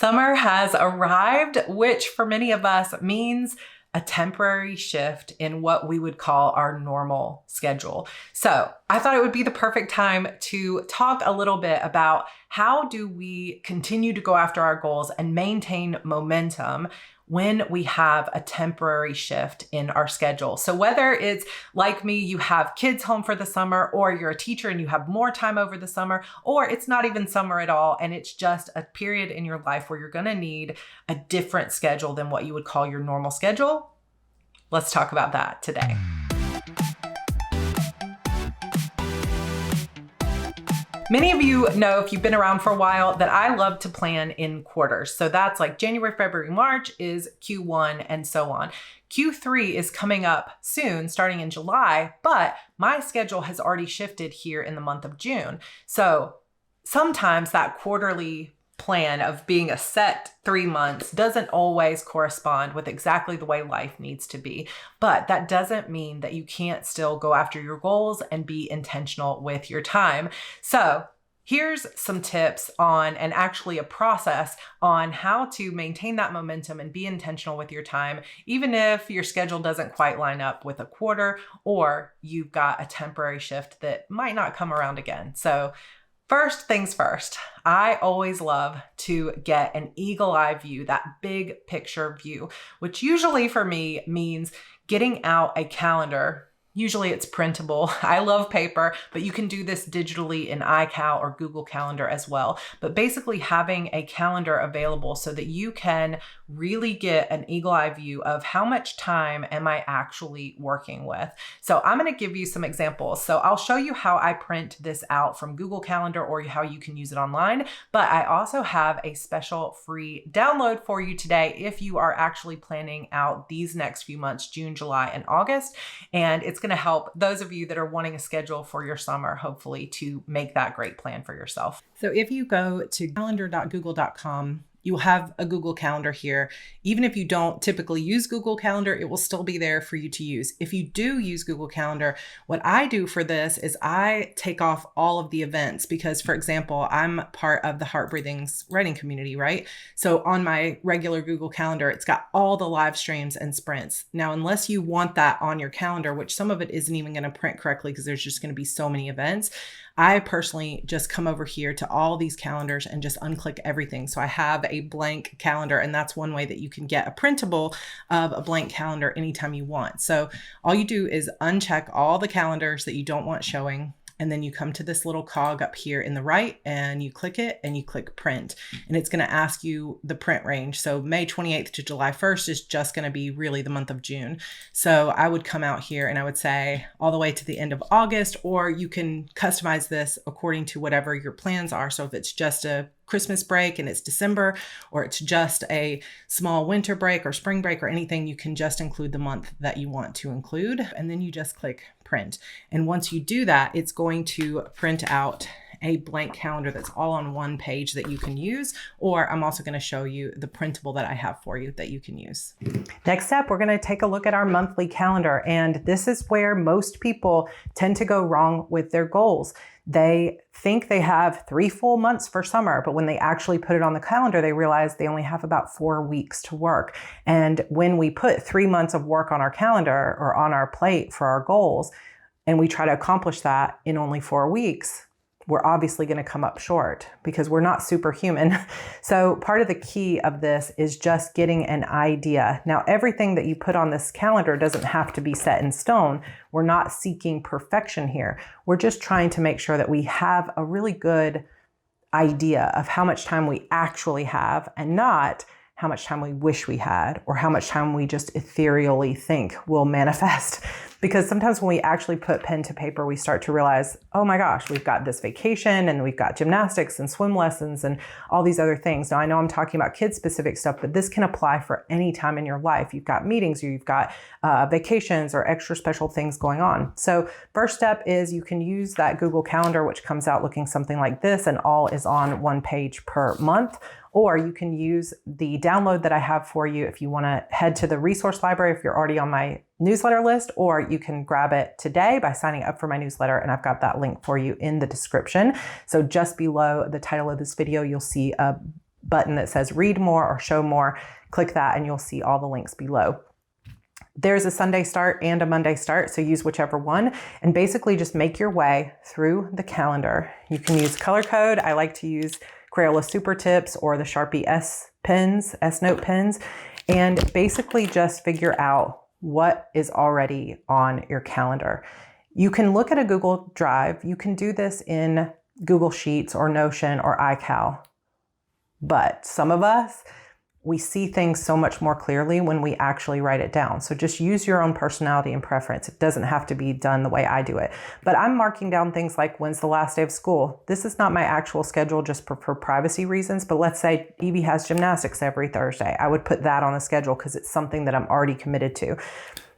Summer has arrived, which for many of us means a temporary shift in what we would call our normal schedule. So I thought it would be the perfect time to talk a little bit about how do we continue to go after our goals and maintain momentum when we have a temporary shift in our schedule. So whether it's like me, you have kids home for the summer, or you're a teacher and you have more time over the summer, or it's not even summer at all and it's just a period in your life where you're gonna need a different schedule than what you would call your normal schedule, let's talk about that today. Many of you know, if you've been around for a while, that I love to plan in quarters. So that's like January, February, March is Q1 and so on. Q3 is coming up soon, starting in July, but my schedule has already shifted here in the month of June. So sometimes that quarterly plan of being a set 3 months doesn't always correspond with exactly the way life needs to be. But that doesn't mean that you can't still go after your goals and be intentional with your time. So here's some tips on, and actually a process on how to maintain that momentum and be intentional with your time, even if your schedule doesn't quite line up with a quarter or you've got a temporary shift that might not come around again. So first things first, I always love to get an eagle eye view, that big picture view, which usually for me means getting out a calendar. Usually it's printable. I love paper, but you can do this digitally in iCal or Google Calendar as well. But basically having a calendar available so that you can really get an eagle eye view of how much time am I actually working with. So I'm going to give you some examples. So I'll show you how I print this out from Google Calendar or how you can use it online. But I also have a special free download for you today if you are actually planning out these next few months, June, July, and August. And it's going to help those of you that are wanting a schedule for your summer, hopefully, to make that great plan for yourself. So if you go to calendar.google.com, you will have a Google Calendar here. Even if you don't typically use Google Calendar, it will still be there for you to use. If you do use Google Calendar, what I do for this is I take off all of the events because, for example, I'm part of the Heart Breathing's writing community, right? So on my regular Google Calendar, it's got all the live streams and sprints. Now, unless you want that on your calendar, which some of it isn't even going to print correctly because there's just going to be so many events, I personally just come over here to all these calendars and just unclick everything. So I have a blank calendar, and that's one way that you can get a printable of a blank calendar anytime you want. So all you do is uncheck all the calendars that you don't want showing. And then you come to this little cog up here in the right and you click it and you click print. And it's going to ask you the print range. So May 28th to July 1st is just going to be really the month of June. So I would come out here and I would say all the way to the end of August, or you can customize this according to whatever your plans are. So if it's just a Christmas break and it's December, or it's just a small winter break or spring break or anything, you can just include the month that you want to include. And then you just click print. And once you do that, it's going to print out a blank calendar that's all on one page that you can use, or I'm also going to show you the printable that I have for you that you can use. Next up, we're going to take a look at our monthly calendar. And this is where most people tend to go wrong with their goals. They think they have 3 full months for summer, but when they actually put it on the calendar, they realize they only have about 4 weeks to work. And when we put 3 months of work on our calendar or on our plate for our goals, and we try to accomplish that in only 4 weeks, we're obviously going to come up short because we're not superhuman. So part of the key of this is just getting an idea. Now, everything that you put on this calendar doesn't have to be set in stone. We're not seeking perfection here. We're just trying to make sure that we have a really good idea of how much time we actually have, and not how much time we wish we had or how much time we just ethereally think will manifest. Because sometimes when we actually put pen to paper, we start to realize, oh my gosh, we've got this vacation and we've got gymnastics and swim lessons and all these other things. Now, I know I'm talking about kid-specific stuff, but this can apply for any time in your life. You've got meetings, or you've got vacations or extra special things going on. So first step is you can use that Google Calendar, which comes out looking something like this, and all is on one page per month. Or you can use the download that I have for you if you want to head to the resource library if you're already on my newsletter list, or you can grab it today by signing up for my newsletter, and I've got that link for you in the description. So just below the title of this video, you'll see a button that says read more or show more. Click that and you'll see all the links below. There's a Sunday start and a Monday start, so use whichever one and basically just make your way through the calendar. You can use color code. I like to use Crayola Super Tips or the Sharpie S Note pens, and basically just figure out what is already on your calendar. You can look at a Google Drive. You can do this in Google Sheets or Notion or iCal, but some of us, we see things so much more clearly when we actually write it down. So just use your own personality and preference. It doesn't have to be done the way I do it. But I'm marking down things like when's the last day of school. This is not my actual schedule just for privacy reasons, but let's say Evie has gymnastics every Thursday. I would put that on the schedule because it's something that I'm already committed to.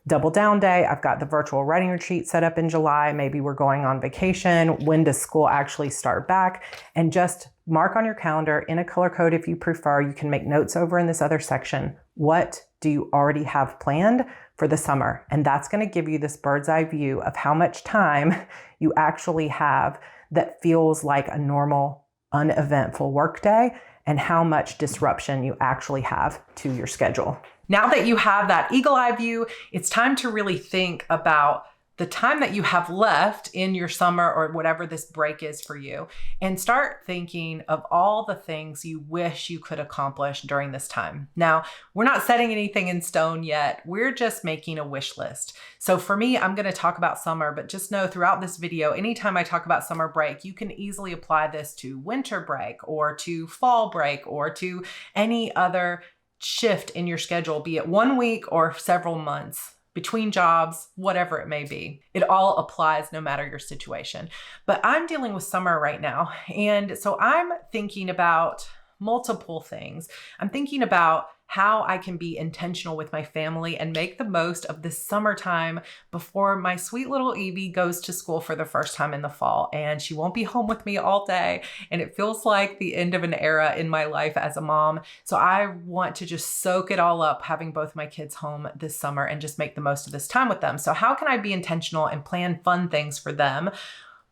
Double down day, I've got the virtual writing retreat set up in July. Maybe we're going on vacation. When does school actually start back? And just mark on your calendar in a color code if you prefer. You can make notes over in this other section. What do you already have planned for the summer? And that's going to give you this bird's eye view of how much time you actually have that feels like a normal, uneventful workday and how much disruption you actually have to your schedule. Now that you have that eagle eye view, it's time to really think about the time that you have left in your summer or whatever this break is for you, and start thinking of all the things you wish you could accomplish during this time. Now, we're not setting anything in stone yet. We're just making a wish list. So for me, I'm going to talk about summer, but just know throughout this video, anytime I talk about summer break, you can easily apply this to winter break or to fall break or to any other shift in your schedule, be it 1 week or several months, between jobs, whatever it may be. It all applies no matter your situation. But I'm dealing with summer right now. And so I'm thinking about multiple things. I'm thinking about how I can be intentional with my family and make the most of this summertime before my sweet little Evie goes to school for the first time in the fall. And she won't be home with me all day. And it feels like the end of an era in my life as a mom. So I want to just soak it all up, having both my kids home this summer and just make the most of this time with them. So how can I be intentional and plan fun things for them,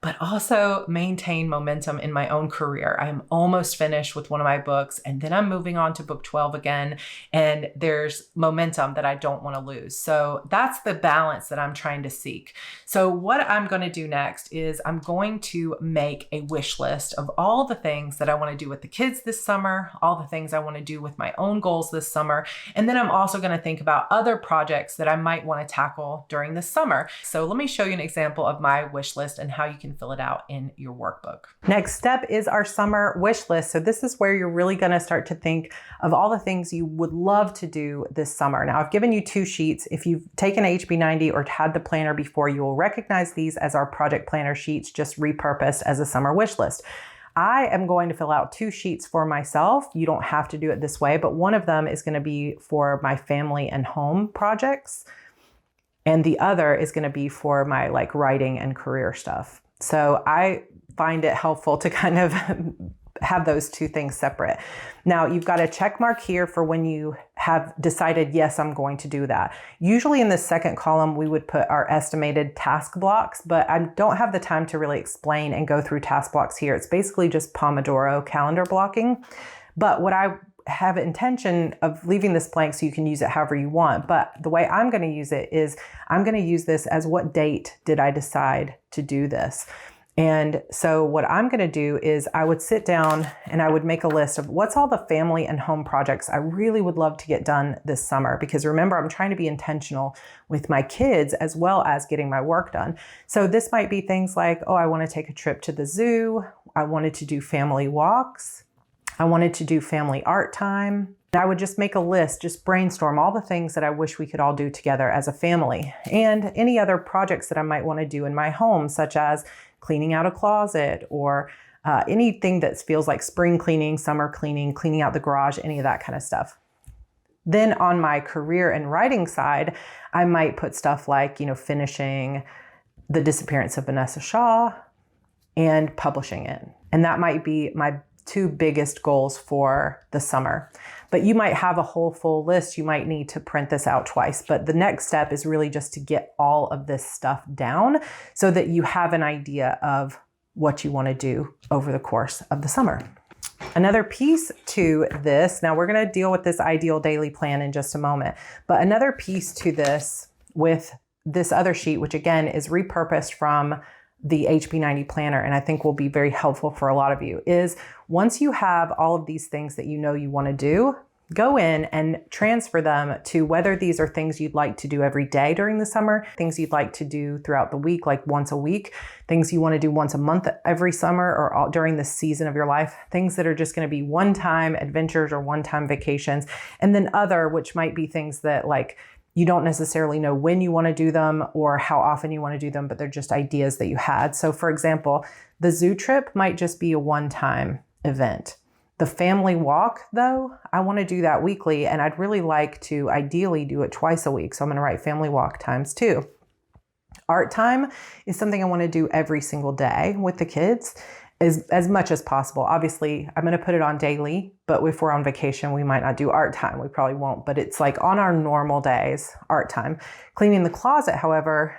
but also maintain momentum in my own career? I am almost finished with one of my books, and then I'm moving on to book 12 again, and there's momentum that I don't want to lose. So that's the balance that I'm trying to seek. So what I'm going to do next is I'm going to make a wish list of all the things that I want to do with the kids this summer, all the things I want to do with my own goals this summer, and then I'm also going to think about other projects that I might want to tackle during the summer. So let me show you an example of my wish list and how you can fill it out in your workbook. Next step is our summer wish list. So this is where you're really going to start to think of all the things you would love to do this summer. Now, I've given you 2 sheets. If you've taken HB90 or had the planner before, you will recognize these as our project planner sheets, just repurposed as a summer wish list. I am going to fill out 2 sheets for myself. You don't have to do it this way, but one of them is going to be for my family and home projects, and the other is going to be for my writing and career stuff. So I find it helpful to kind of have those 2 things separate. Now, you've got a check mark here for when you have decided, yes, I'm going to do that. Usually in the second column, we would put our estimated task blocks, but I don't have the time to really explain and go through task blocks here. It's basically just Pomodoro calendar blocking. But what I have intention of leaving this blank so you can use it however you want. But the way I'm going to use it is I'm going to use this as what date did I decide to do this? And so what I'm going to do is I would sit down and I would make a list of what's all the family and home projects I really would love to get done this summer. Because remember, I'm trying to be intentional with my kids as well as getting my work done. So this might be things like, oh, I want to take a trip to the zoo. I wanted to do family walks. I wanted to do family art time. I would just make a list, just brainstorm all the things that I wish we could all do together as a family, and any other projects that I might want to do in my home, such as cleaning out a closet or anything that feels like spring cleaning, summer cleaning, cleaning out the garage, any of that kind of stuff. Then on my career and writing side, I might put stuff like, finishing The Disappearance of Vanessa Shaw and publishing it. And that might be my 2 biggest goals for the summer. But you might have a whole full list. You might need to print this out twice. But the next step is really just to get all of this stuff down so that you have an idea of what you want to do over the course of the summer. Another piece to this, now we're going to deal with this ideal daily plan in just a moment, but another piece to this with this other sheet, which again is repurposed from the HB90 planner, and I think will be very helpful for a lot of you, is once you have all of these things that you know you want to do, go in and transfer them to whether these are things you'd like to do every day during the summer, things you'd like to do throughout the week, like once a week, things you want to do once a month every summer or during the season of your life, things that are just going to be one-time adventures or one-time vacations, and then other, which might be things that like you don't necessarily know when you want to do them or how often you want to do them, but they're just ideas that you had. So for example, the zoo trip might just be a one-time event. The family walk, though, I want to do that weekly, and I'd really like to ideally do it twice a week. So I'm going to write family walk times 2. Art time is something I want to do every single day with the kids as much as possible. Obviously, I'm going to put it on daily, but if we're on vacation, we might not do art time. We probably won't, but it's like on our normal days, art time. Cleaning the closet, however,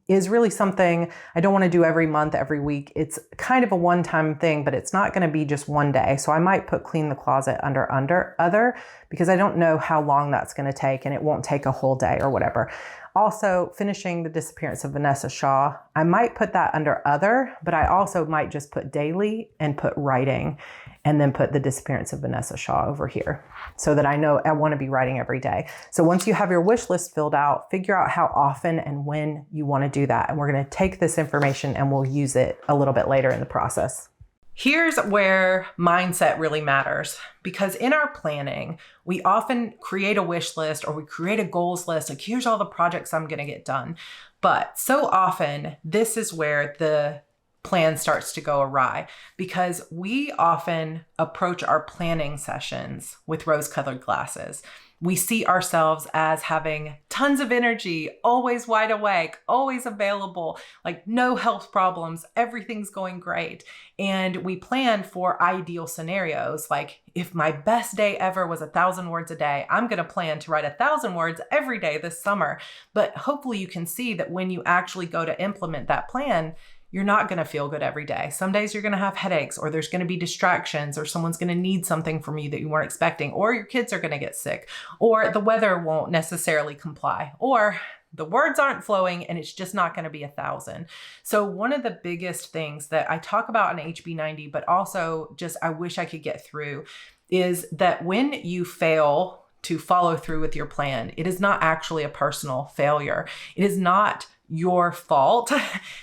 is really something I don't want to do every month, every week. It's kind of a one-time thing, but it's not going to be just one day. So I might put clean the closet under other because I don't know how long that's going to take, and it won't take a whole day or whatever. Also, finishing the disappearance of Vanessa Shaw, I might put that under other, but I also might just put daily and put writing and then put the disappearance of Vanessa Shaw over here so that I know I want to be writing every day. So once you have your wish list filled out, figure out how often and when you want to do that. And we're going to take this information and we'll use it a little bit later in the process. Here's where mindset really matters, because in our planning, we often create a wish list or we create a goals list. Like, here's all the projects I'm going to get done. But so often, this is where the plan starts to go awry, because we often approach our planning sessions with rose-colored glasses. We see ourselves as having tons of energy, always wide awake, always available, like no health problems, everything's going great. And we plan for ideal scenarios. Like, if my best day ever was 1,000 words a day, I'm going to plan to write 1,000 words every day this summer. But hopefully you can see that when you actually go to implement that plan, you're not going to feel good every day. Some days you're going to have headaches, or there's going to be distractions, or someone's going to need something from you that you weren't expecting, or your kids are going to get sick, or the weather won't necessarily comply, or the words aren't flowing and it's just not going to be 1,000. So one of the biggest things that I talk about in HB90, but also just I wish I could get through, is that when you fail to follow through with your plan, it is not actually a personal failure. It is not your fault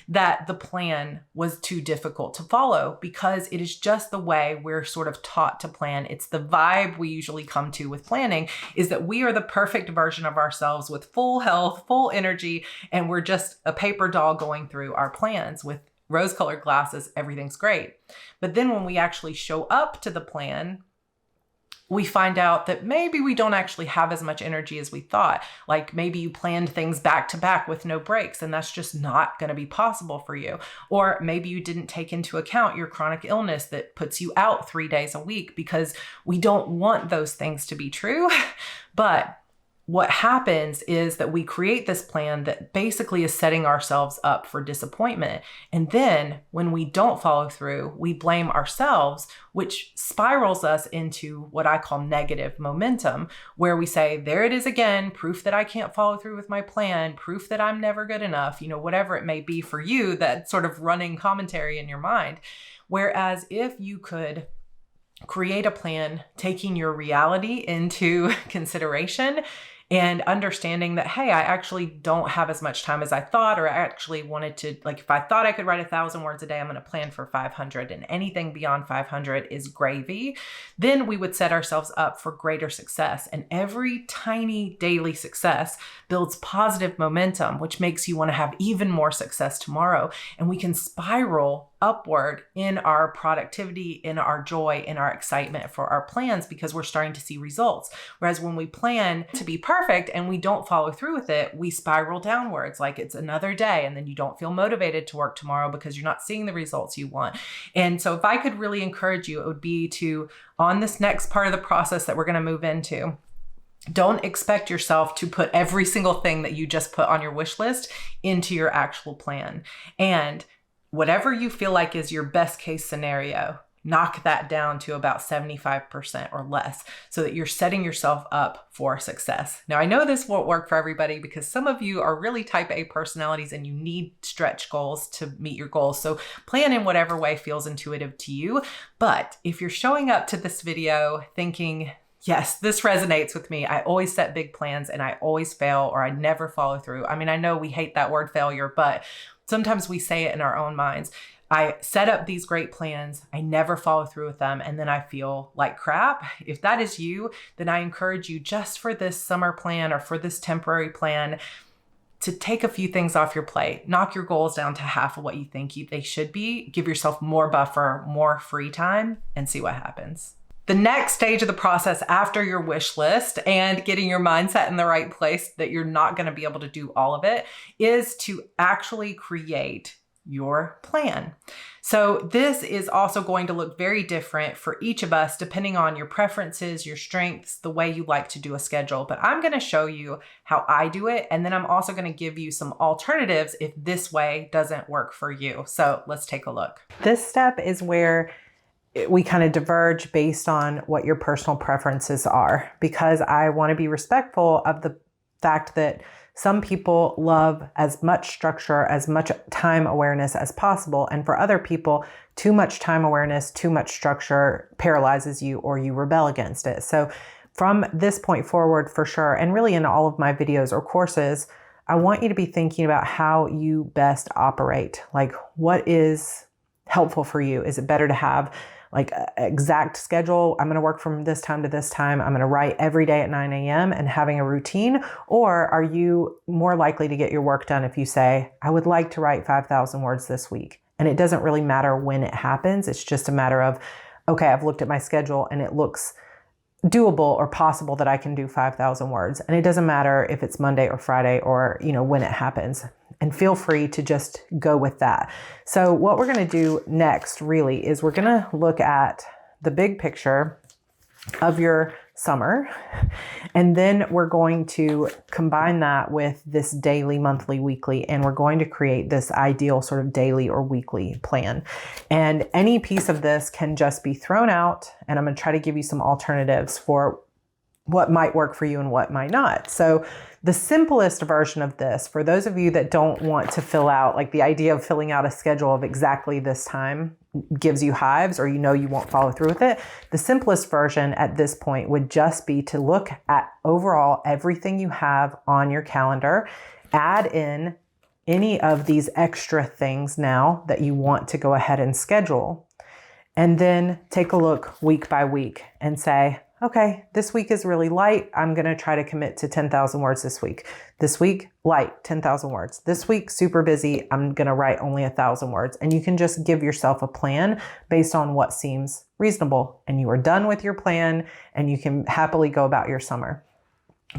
that the plan was too difficult to follow, because it is just the way we're sort of taught to plan. It's the vibe we usually come to with planning, is that we are the perfect version of ourselves with full health, full energy, and we're just a paper doll going through our plans with rose-colored glasses. Everything's great. But then when we actually show up to the plan, we find out that maybe we don't actually have as much energy as we thought. Like, maybe you planned things back to back with no breaks, and that's just not going to be possible for you. Or maybe you didn't take into account your chronic illness that puts you out 3 days a week, because we don't want those things to be true. But what happens is that we create this plan that basically is setting ourselves up for disappointment. And then when we don't follow through, we blame ourselves, which spirals us into what I call negative momentum, where we say, there it is again, proof that I can't follow through with my plan, proof that I'm never good enough, whatever it may be for you, that sort of running commentary in your mind. Whereas if you could create a plan taking your reality into consideration and understanding that, hey, I actually don't have as much time as I thought, or I actually wanted to, like, if I thought I could write 1,000 words a day, I'm going to plan for 500, and anything beyond 500 is gravy. Then we would set ourselves up for greater success. And every tiny daily success builds positive momentum, which makes you want to have even more success tomorrow. And we can spiral upward in our productivity, in our joy, in our excitement for our plans, because we're starting to see results. Whereas when we plan to be perfect and we don't follow through with it, we spiral downwards, like it's another day, and then you don't feel motivated to work tomorrow because you're not seeing the results you want. And so if I could really encourage you, it would be to, on this next part of the process that we're going to move into, don't expect yourself to put every single thing that you just put on your wish list into your actual plan. And whatever you feel like is your best case scenario, knock that down to about 75% or less so that you're setting yourself up for success. Now, I know this won't work for everybody because some of you are really type A personalities and you need stretch goals to meet your goals. So plan in whatever way feels intuitive to you. But if you're showing up to this video thinking, yes, this resonates with me. I always set big plans and I always fail or I never follow through. I mean, I know we hate that word failure, but sometimes we say it in our own minds. I set up these great plans, I never follow through with them, and then I feel like crap. If that is you, then I encourage you just for this summer plan or for this temporary plan to take a few things off your plate, knock your goals down to half of what you think they should be, give yourself more buffer, more free time, and see what happens. The next stage of the process after your wish list and getting your mindset in the right place that you're not going to be able to do all of it is to actually create your plan. So this is also going to look very different for each of us depending on your preferences, your strengths, the way you like to do a schedule. But I'm going to show you how I do it. And then I'm also going to give you some alternatives if this way doesn't work for you. So let's take a look. This step is where we kind of diverge based on what your personal preferences are, because I want to be respectful of the fact that some people love as much structure, as much time awareness as possible. And for other people, too much time awareness, too much structure paralyzes you or you rebel against it. So from this point forward, for sure, and really in all of my videos or courses, I want you to be thinking about how you best operate. Like, what is helpful for you? Is it better to have like an exact schedule? I'm going to work from this time to this time. I'm going to write every day at 9 a.m. and having a routine. Or are you more likely to get your work done if you say, I would like to write 5,000 words this week? And it doesn't really matter when it happens. It's just a matter of, okay, I've looked at my schedule and it looks doable or possible that I can do 5,000 words. And it doesn't matter if it's Monday or Friday or, when it happens. And feel free to just go with that. So what we're going to do next really is we're going to look at the big picture of your summer. And then we're going to combine that with this daily, monthly, weekly, and we're going to create this ideal sort of daily or weekly plan. And any piece of this can just be thrown out. And I'm going to try to give you some alternatives for what might work for you and what might not. So the simplest version of this, for those of you that don't want to fill out, like the idea of filling out a schedule of exactly this time gives you hives or you won't follow through with it. The simplest version at this point would just be to look at overall everything you have on your calendar, add in any of these extra things now that you want to go ahead and schedule, and then take a look week by week and say, okay, this week is really light. I'm going to try to commit to 10,000 words this week. This week, light, 10,000 words. This week, super busy. I'm going to write only 1,000 words. And you can just give yourself a plan based on what seems reasonable. And you are done with your plan and you can happily go about your summer.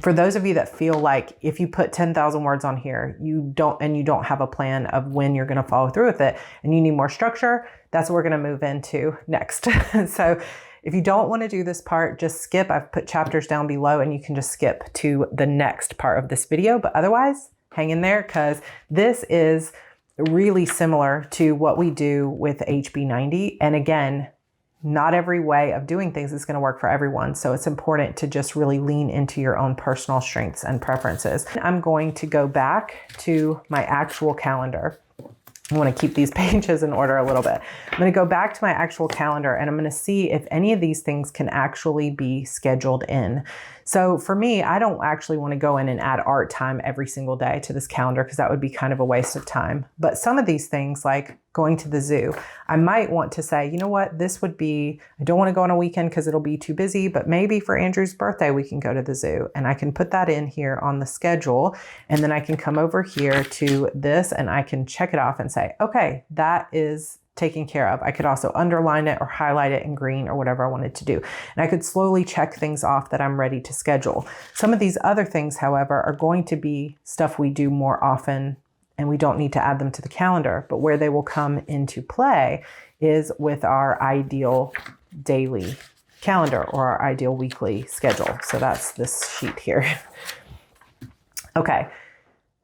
For those of you that feel like if you put 10,000 words on here, you don't have a plan of when you're going to follow through with it and you need more structure, that's what we're going to move into next. So if you don't want to do this part, just skip. I've put chapters down below and you can just skip to the next part of this video. But otherwise, hang in there because this is really similar to what we do with HB90. And again, not every way of doing things is going to work for everyone. So it's important to just really lean into your own personal strengths and preferences. I'm going to go back to my actual calendar. I want to keep these pages in order a little bit. I'm going to go back to my actual calendar and I'm going to see if any of these things can actually be scheduled in. So for me, I don't actually want to go in and add art time every single day to this calendar because that would be kind of a waste of time. But some of these things like going to the zoo, I might want to say, you know what, this would be, I don't want to go on a weekend because it'll be too busy, but maybe for Andrew's birthday, we can go to the zoo and I can put that in here on the schedule. And then I can come over here to this and I can check it off and say, okay, that is taken care of. I could also underline it or highlight it in green or whatever I wanted to do. And I could slowly check things off that I'm ready to schedule. Some of these other things, however, are going to be stuff we do more often and we don't need to add them to the calendar, but where they will come into play is with our ideal daily calendar or our ideal weekly schedule. So that's this sheet here. Okay.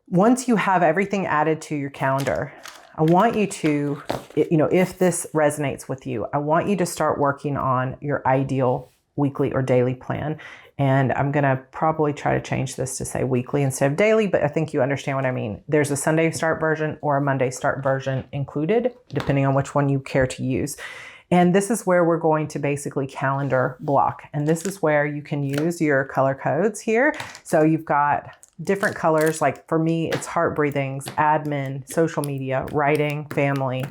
Once you have everything added to your calendar, I want you to, if this resonates with you, I want you to start working on your ideal weekly or daily plan. And I'm going to probably try to change this to say weekly instead of daily, but I think you understand what I mean. There's a Sunday start version or a Monday start version included, depending on which one you care to use. And this is where we're going to basically calendar block. And this is where you can use your color codes here. So you've got different colors. Like for me, it's heart breathings, admin, social media, writing, family,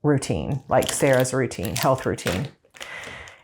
routine, like Sarah's routine, health routine.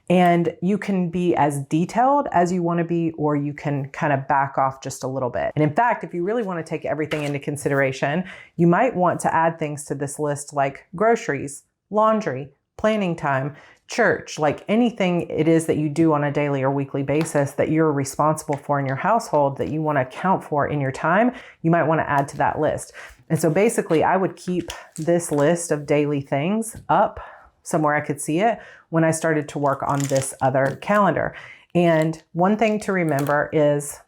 And you can be as detailed as you want to be, or you can kind of back off just a little bit. And in fact, if you really want to take everything into consideration, you might want to add things to this list like groceries, laundry, planning time, church, like anything it is that you do on a daily or weekly basis that you're responsible for in your household that you want to account for in your time, you might want to add to that list. And so basically I would keep this list of daily things up somewhere I could see it when I started to work on this other calendar. And one thing to remember is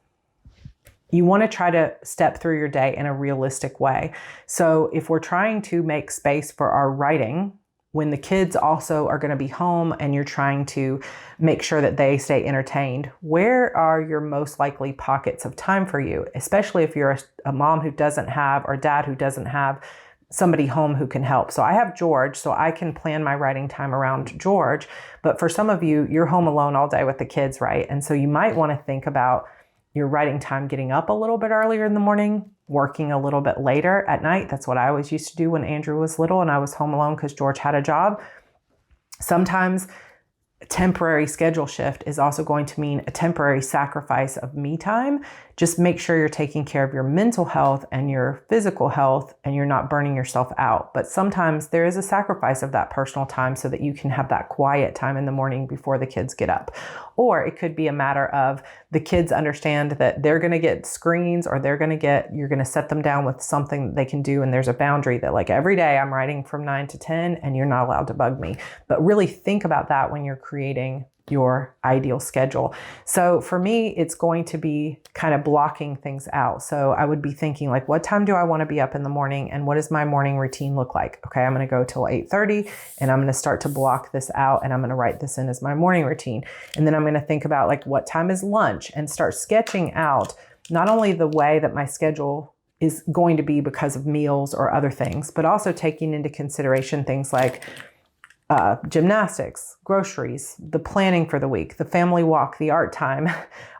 you want to try to step through your day in a realistic way. So if we're trying to make space for our writing, when the kids also are going to be home and you're trying to make sure that they stay entertained, where are your most likely pockets of time for you? Especially if you're a mom who doesn't have, or dad who doesn't have somebody home who can help. So I have George, so I can plan my writing time around George. But for some of you, you're home alone all day with the kids, right? And so you might want to think about your writing time getting up a little bit earlier in the morning, working a little bit later at night. That's what I always used to do when Andrew was little and I was home alone because George had a job. Sometimes a temporary schedule shift is also going to mean a temporary sacrifice of me time. Just make sure you're taking care of your mental health and your physical health and you're not burning yourself out. But sometimes there is a sacrifice of that personal time so that you can have that quiet time in the morning before the kids get up. Or it could be a matter of the kids understand that they're going to get screens, or you're going to set them down with something that they can do. And there's a boundary that like every day I'm writing from 9 to 10 and you're not allowed to bug me. But really think about that when you're creating your ideal schedule. So for me, it's going to be kind of blocking things out. So I would be thinking like, what time do I want to be up in the morning? And what does my morning routine look like? Okay, I'm going to go till 8:30 and I'm going to start to block this out and I'm going to write this in as my morning routine. And then I'm going to think about like, what time is lunch, and start sketching out not only the way that my schedule is going to be because of meals or other things, but also taking into consideration things like gymnastics, groceries, the planning for the week, the family walk, the art time,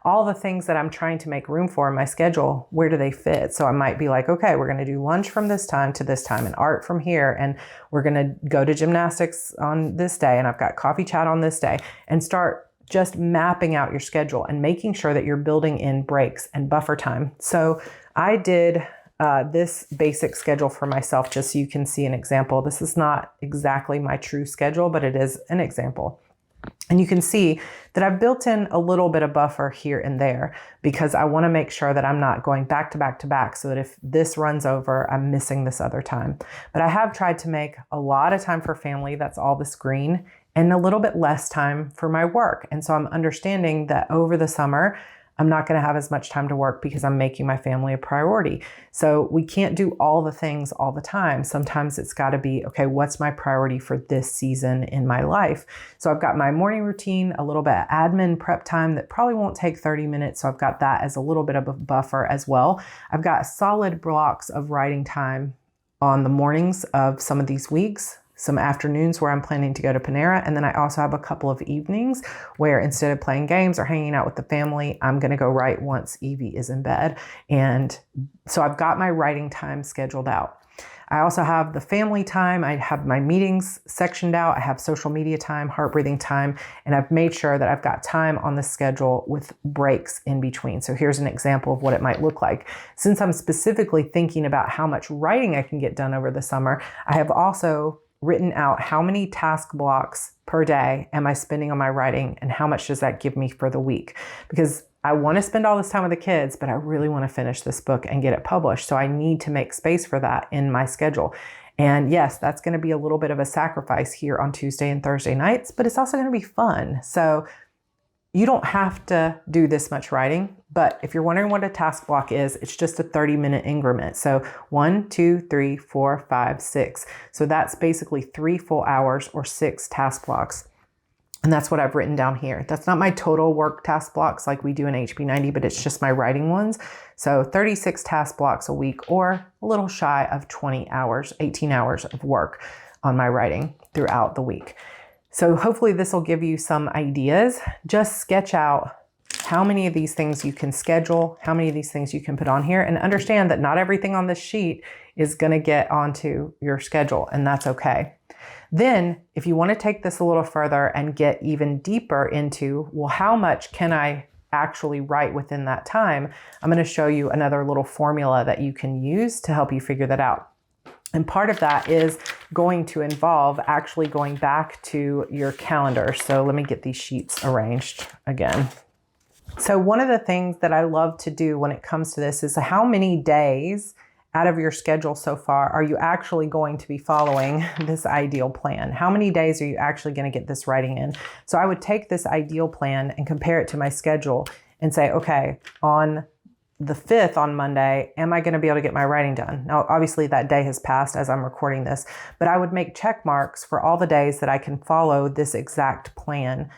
all the things that I'm trying to make room for in my schedule. Where do they fit? So I might be like, okay, we're going to do lunch from this time to this time and art from here. And we're going to go to gymnastics on this day. And I've got coffee chat on this day, and start just mapping out your schedule and making sure that you're building in breaks and buffer time. So I did this basic schedule for myself, just so you can see an example. This is not exactly my true schedule, but it is an example. And you can see that I've built in a little bit of buffer here and there because I want to make sure that I'm not going back to back to back, so that if this runs over, I'm missing this other time. But I have tried to make a lot of time for family. That's all this green, and a little bit less time for my work. And so I'm understanding that over the summer, I'm not going to have as much time to work because I'm making my family a priority. So we can't do all the things all the time. Sometimes it's got to be, okay, what's my priority for this season in my life? So I've got my morning routine, a little bit of admin prep time that probably won't take 30 minutes. So I've got that as a little bit of a buffer as well. I've got solid blocks of writing time on the mornings of some of these weeks, some afternoons where I'm planning to go to Panera. And then I also have a couple of evenings where instead of playing games or hanging out with the family, I'm going to go write once Evie is in bed. And so I've got my writing time scheduled out. I also have the family time. I have my meetings sectioned out. I have social media time, heart breathing time, and I've made sure that I've got time on the schedule with breaks in between. So here's an example of what it might look like. Since I'm specifically thinking about how much writing I can get done over the summer, I have also written out how many task blocks per day am I spending on my writing, and how much does that give me for the week? Because I want to spend all this time with the kids, but I really want to finish this book and get it published. So I need to make space for that in my schedule. And yes, that's going to be a little bit of a sacrifice here on Tuesday and Thursday nights, but it's also going to be fun. So You don't have to do this much writing, but if you're wondering what a task block is, it's just a 30-minute increment. So 1, 2, 3, 4, 5, 6. So that's basically 3 full hours or 6 task blocks. And that's what I've written down here. That's not my total work task blocks like we do in HB90, but it's just my writing ones. So 36 task blocks a week, or a little shy of 20 hours, 18 hours of work on my writing throughout the week. So hopefully this will give you some ideas. Just sketch out how many of these things you can schedule, how many of these things you can put on here, and understand that not everything on this sheet is going to get onto your schedule, and that's okay. Then if you want to take this a little further and get even deeper into, well, how much can I actually write within that time? I'm going to show you another little formula that you can use to help you figure that out. And part of that is going to involve actually going back to your calendar. So let me get these sheets arranged again. So one of the things that I love to do when it comes to this is how many days out of your schedule so far are you actually going to be following this ideal plan? How many days are you actually going to get this writing in? So I would take this ideal plan and compare it to my schedule and say, okay, on the 5th on Monday, am I going to be able to get my writing done? Now, obviously that day has passed as I'm recording this, but I would make check marks for all the days that I can follow this exact plan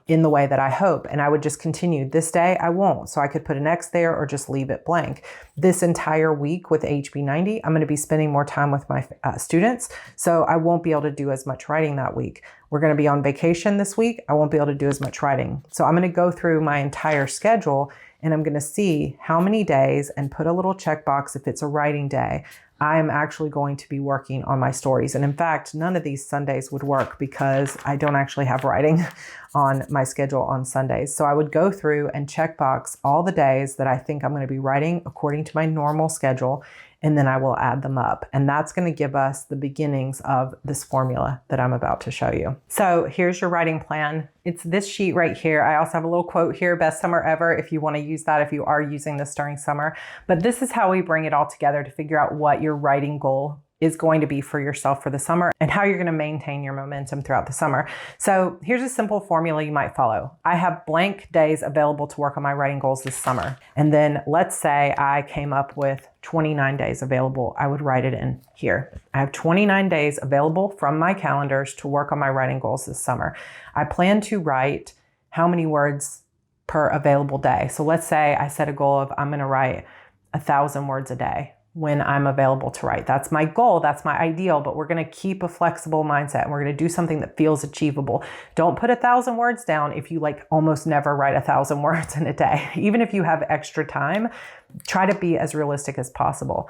in the way that I hope. And I would just continue. This day I won't. So I could put an X there or just leave it blank. This entire week with HB90, I'm going to be spending more time with my students. So I won't be able to do as much writing that week. We're going to be on vacation this week. I won't be able to do as much writing. So I'm going to go through my entire schedule and I'm going to see how many days and put a little checkbox if it's a writing day. I am actually going to be working on my stories. And in fact, none of these Sundays would work because I don't actually have writing on my schedule on Sundays. So I would go through and checkbox all the days that I think I'm going to be writing according to my normal schedule, and then I will add them up. And that's going to give us the beginnings of this formula that I'm about to show you. So here's your writing plan. It's this sheet right here. I also have a little quote here, best summer ever, if you want to use that, if you are using this during summer. But this is how we bring it all together to figure out what your writing goal is going to be for yourself for the summer and how you're going to maintain your momentum throughout the summer. So here's a simple formula you might follow. I have blank days available to work on my writing goals this summer. And then let's say I came up with 29 days available. I would write it in here. I have 29 days available from my calendars to work on my writing goals this summer. I plan to write how many words per available day. So let's say I set a goal of I'm going to write 1,000 words a day when I'm available to write. That's my goal. That's my ideal, but we're going to keep a flexible mindset and we're going to do something that feels achievable. Don't put 1,000 words down if you almost never write 1,000 words in a day. Even if you have extra time, try to be as realistic as possible.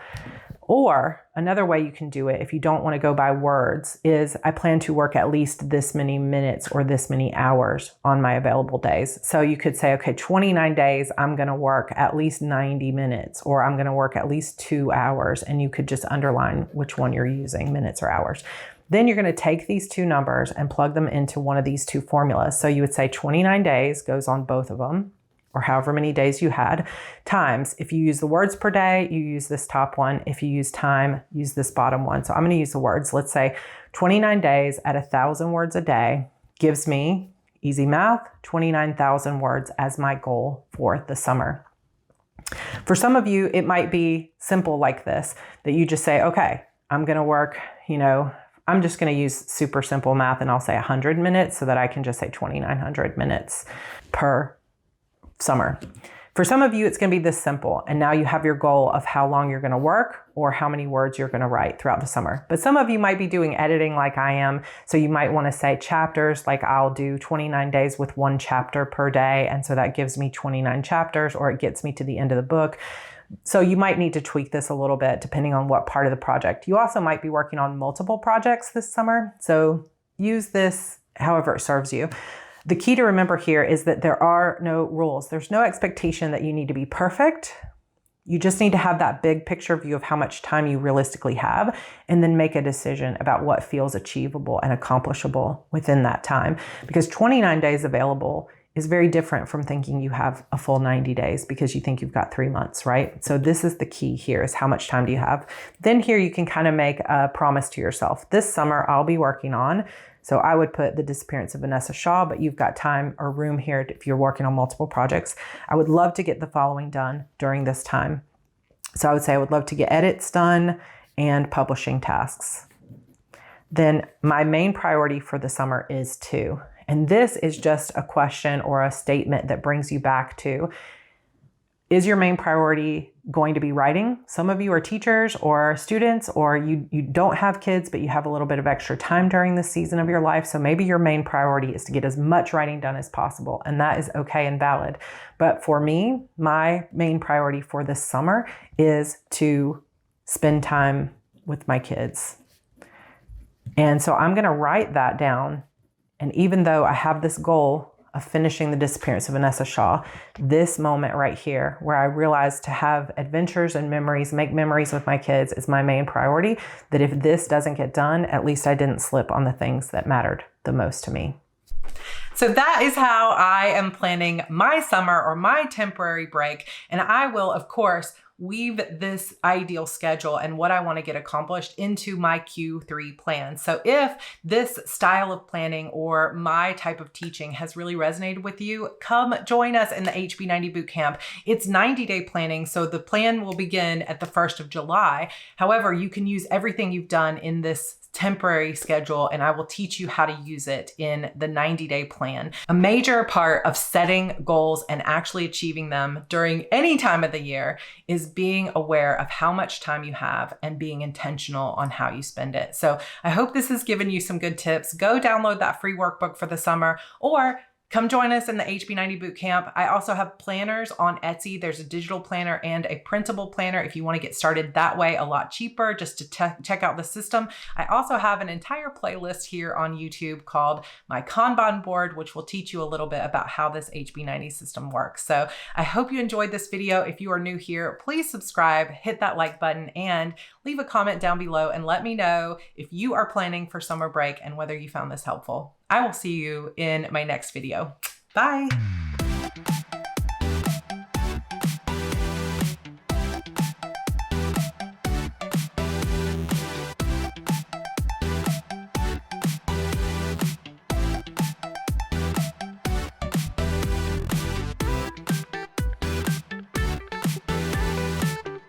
Or another way you can do it, if you don't want to go by words, is I plan to work at least this many minutes or this many hours on my available days. So you could say, okay, 29 days, I'm going to work at least 90 minutes, or I'm going to work at least 2 hours. And you could just underline which one you're using, minutes or hours. Then you're going to take these two numbers and plug them into one of these two formulas. So you would say 29 days goes on both of them, or however many days you had, times, if you use the words per day, you use this top one. If you use time, use this bottom one. So I'm going to use the words. Let's say 29 days at 1,000 words a day gives me, easy math, 29,000 words as my goal for the summer. For some of you, it might be simple like this, that you just say, okay, I'm going to work, I'm just going to use super simple math and I'll say 100 minutes so that I can just say 2,900 minutes per summer. For some of you, it's going to be this simple. And now you have your goal of how long you're going to work or how many words you're going to write throughout the summer. But some of you might be doing editing like I am. So you might want to say chapters, like I'll do 29 days with 1 chapter per day. And so that gives me 29 chapters, or it gets me to the end of the book. So you might need to tweak this a little bit depending on what part of the project. You also might be working on multiple projects this summer. So use this however it serves you. The key to remember here is that there are no rules. There's no expectation that you need to be perfect. You just need to have that big picture view of how much time you realistically have, and then make a decision about what feels achievable and accomplishable within that time. Because 29 days available is very different from thinking you have a full 90 days because you think you've got 3 months, right? So this is the key here, is how much time do you have? Then here you can kind of make a promise to yourself. This summer I'll be working on So I would put The Disappearance of Vanessa Shaw, but you've got time or room here if you're working on multiple projects. I would love to get the following done during this time. So I would say I would love to get edits done and publishing tasks. Then my main priority for the summer is 2. And this is just a question or a statement that brings you back to, is your main priority going to be writing? Some of you are teachers or students, or you don't have kids, but you have a little bit of extra time during this season of your life. So maybe your main priority is to get as much writing done as possible. And that is okay and valid. But for me, my main priority for this summer is to spend time with my kids. And so I'm going to write that down. And even though I have this goal of finishing The Disappearance of Vanessa Shaw, this moment right here where I realized to have adventures and memories, make memories with my kids is my main priority, that if this doesn't get done, at least I didn't slip on the things that mattered the most to me. So that is how I am planning my summer or my temporary break. And I will, of course, weave this ideal schedule and what I want to get accomplished into my Q3 plan. So if this style of planning or my type of teaching has really resonated with you, come join us in the HB90 Bootcamp. It's 90-day planning, so the plan will begin at the 1st of July. However, you can use everything you've done in this temporary schedule, and I will teach you how to use it in the 90-day plan. A major part of setting goals and actually achieving them during any time of the year is being aware of how much time you have and being intentional on how you spend it. So I hope this has given you some good tips. Go download that free workbook for the summer, or come join us in the HB90 Bootcamp. I also have planners on Etsy. There's a digital planner and a printable planner if you want to get started that way, a lot cheaper, just to check out the system. I also have an entire playlist here on YouTube called My Kanban Board, which will teach you a little bit about how this HB90 system works. So I hope you enjoyed this video. If you are new here, please subscribe, hit that like button, and leave a comment down below and let me know if you are planning for summer break and whether you found this helpful. I will see you in my next video. Bye.